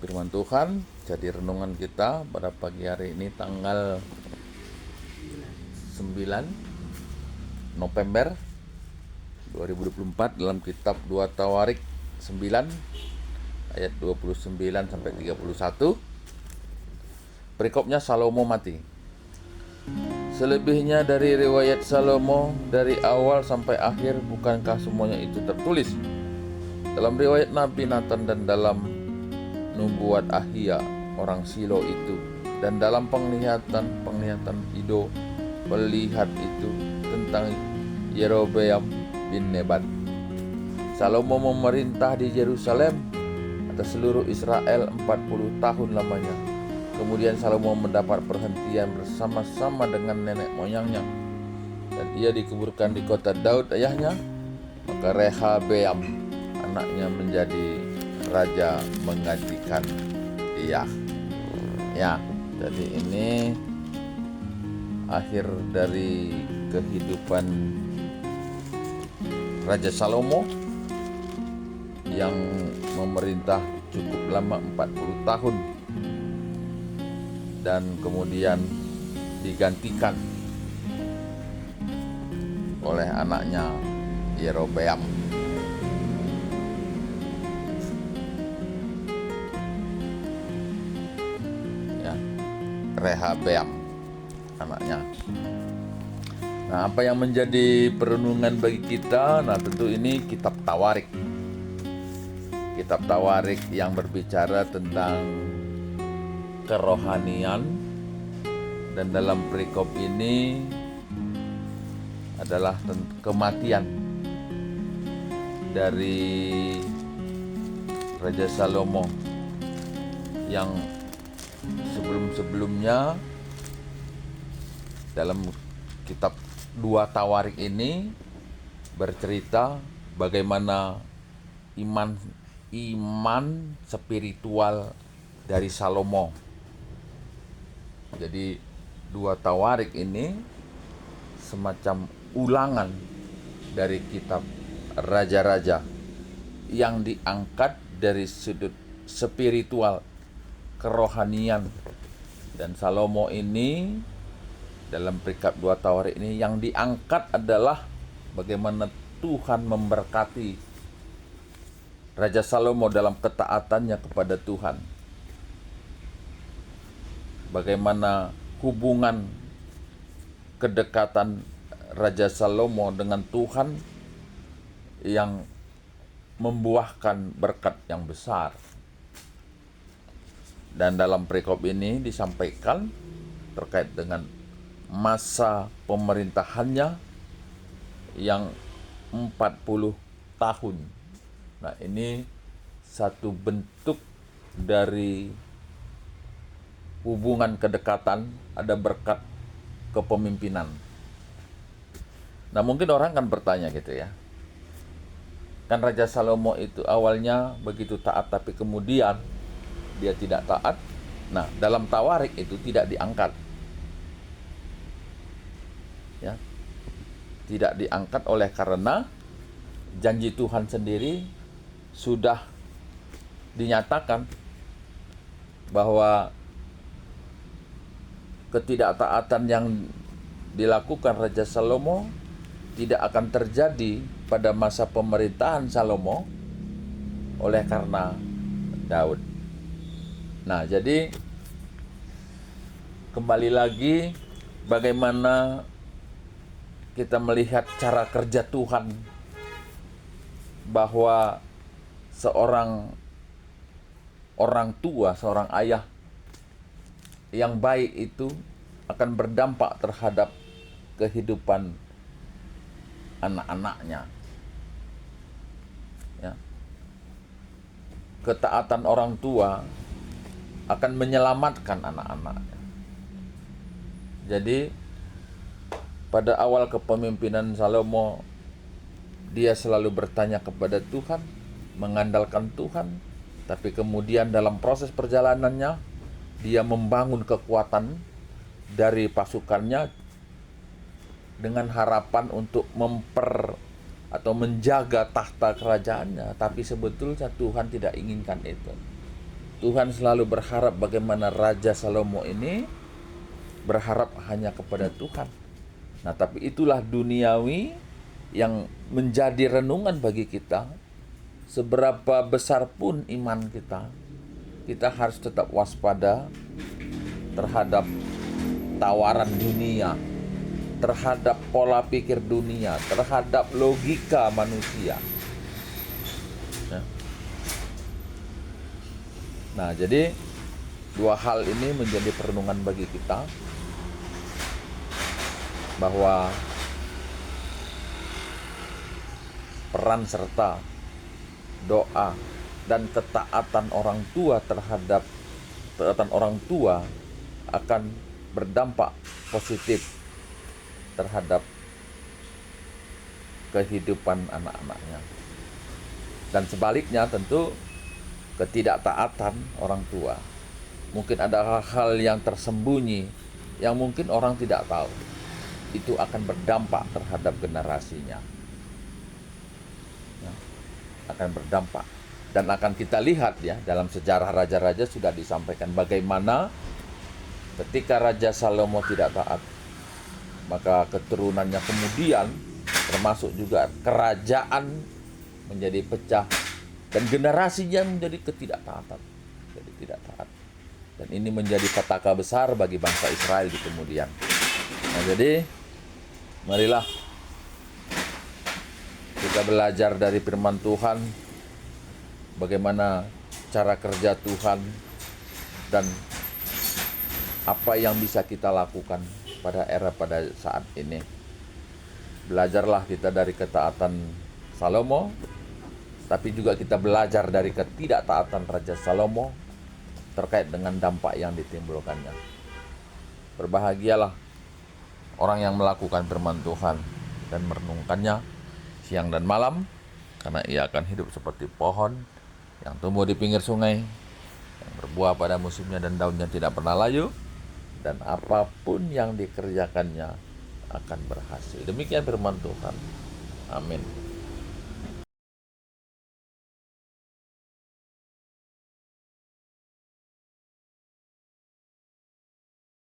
firman Tuhan. Jadi renungan kita pada pagi hari ini tanggal 9 November 2024 dalam kitab 2 Tawarik 9 ayat 29 sampai 31. Perikopnya Salomo mati. Selebihnya dari riwayat Salomo dari awal sampai akhir, bukankah semuanya itu tertulis dalam riwayat Nabi Nathan dan dalam nubuat Ahia orang Silo itu, dan dalam penglihatan Ido melihat itu tentang Yerobeam bin Nebat. Salomo memerintah di Yerusalem atas seluruh Israel 40 tahun lamanya. Kemudian Salomo mendapat perhentian bersama-sama dengan nenek moyangnya, dan ia dikuburkan di kota Daud ayahnya. Maka Rehabeam anaknya menjadi raja menggantikan dia. Ya, jadi ini akhir dari kehidupan Raja Salomo yang memerintah cukup lama 40 tahun dan kemudian digantikan oleh anaknya Yerobeam. Ya, Rehabeam anaknya. Nah, apa yang menjadi perenungan bagi kita? Nah, tentu ini kitab Tawarik. Kitab Tawarik yang berbicara tentang kerohanian, dan dalam perikop ini adalah kematian dari Raja Salomo yang sebelum-sebelumnya dalam kitab 2 Tawarik ini bercerita bagaimana iman spiritual dari Salomo. Jadi 2 Tawarik ini semacam ulangan dari kitab raja-raja yang diangkat dari sudut spiritual, kerohanian. Dan Salomo ini dalam perikop 2 Tawarik ini yang diangkat adalah bagaimana Tuhan memberkati Raja Salomo dalam ketaatannya kepada Tuhan. Bagaimana hubungan kedekatan Raja Salomo dengan Tuhan yang membuahkan berkat yang besar. Dan dalam perikop ini disampaikan terkait dengan masa pemerintahannya yang 40 tahun. Nah, ini satu bentuk dari hubungan kedekatan, ada berkat kepemimpinan. Nah, mungkin orang kan bertanya gitu ya, kan Raja Salomo itu awalnya begitu taat tapi kemudian dia tidak taat. Nah, dalam Tawarik itu tidak diangkat, ya, tidak diangkat oleh karena janji Tuhan sendiri sudah dinyatakan bahwa ketidaktaatan yang dilakukan Raja Salomo tidak akan terjadi pada masa pemerintahan Salomo oleh karena Daud. Nah, jadi kembali lagi bagaimana kita melihat cara kerja Tuhan, bahwa seorang orang tua, seorang ayah yang baik itu akan berdampak terhadap kehidupan anak-anaknya. Ya. Ketaatan orang tua akan menyelamatkan anak-anaknya. Jadi pada awal kepemimpinan Salomo, dia selalu bertanya kepada Tuhan, mengandalkan Tuhan, tapi kemudian dalam proses perjalanannya dia membangun kekuatan dari pasukannya dengan harapan untuk menjaga tahta kerajaannya, tapi sebetulnya Tuhan tidak inginkan itu. Tuhan selalu berharap bagaimana Raja Salomo ini berharap hanya kepada Tuhan. Nah, tapi itulah duniawi yang menjadi renungan bagi kita. Seberapa besar pun iman kita, kita harus tetap waspada terhadap tawaran dunia, terhadap pola pikir dunia, terhadap logika manusia. Nah, jadi dua hal ini menjadi perenungan bagi kita, bahwa peran serta doa dan ketaatan orang tua terhadap akan berdampak positif terhadap kehidupan anak-anaknya. Dan sebaliknya tentu ketidaktaatan orang tua, mungkin ada hal-hal yang tersembunyi yang mungkin orang tidak tahu, itu akan berdampak terhadap generasinya, akan berdampak. Dan akan kita lihat ya, dalam sejarah raja-raja sudah disampaikan bagaimana ketika Raja Salomo tidak taat, maka keturunannya kemudian, termasuk juga kerajaan, menjadi pecah, dan generasinya menjadi ketidaktaatan, jadi tidak taat. Dan ini menjadi petaka besar bagi bangsa Israel di kemudian. Nah, jadi marilah kita belajar dari firman Tuhan, bagaimana cara kerja Tuhan dan apa yang bisa kita lakukan pada saat ini. Belajarlah kita dari ketaatan Salomo, tapi juga kita belajar dari ketidaktaatan Raja Salomo terkait dengan dampak yang ditimbulkannya. Berbahagialah orang yang melakukan firman Tuhan dan merenungkannya siang dan malam, karena ia akan hidup seperti pohon yang tumbuh di pinggir sungai, yang berbuah pada musimnya dan daunnya tidak pernah layu, dan apapun yang dikerjakannya akan berhasil. Demikian firman Tuhan. Amin.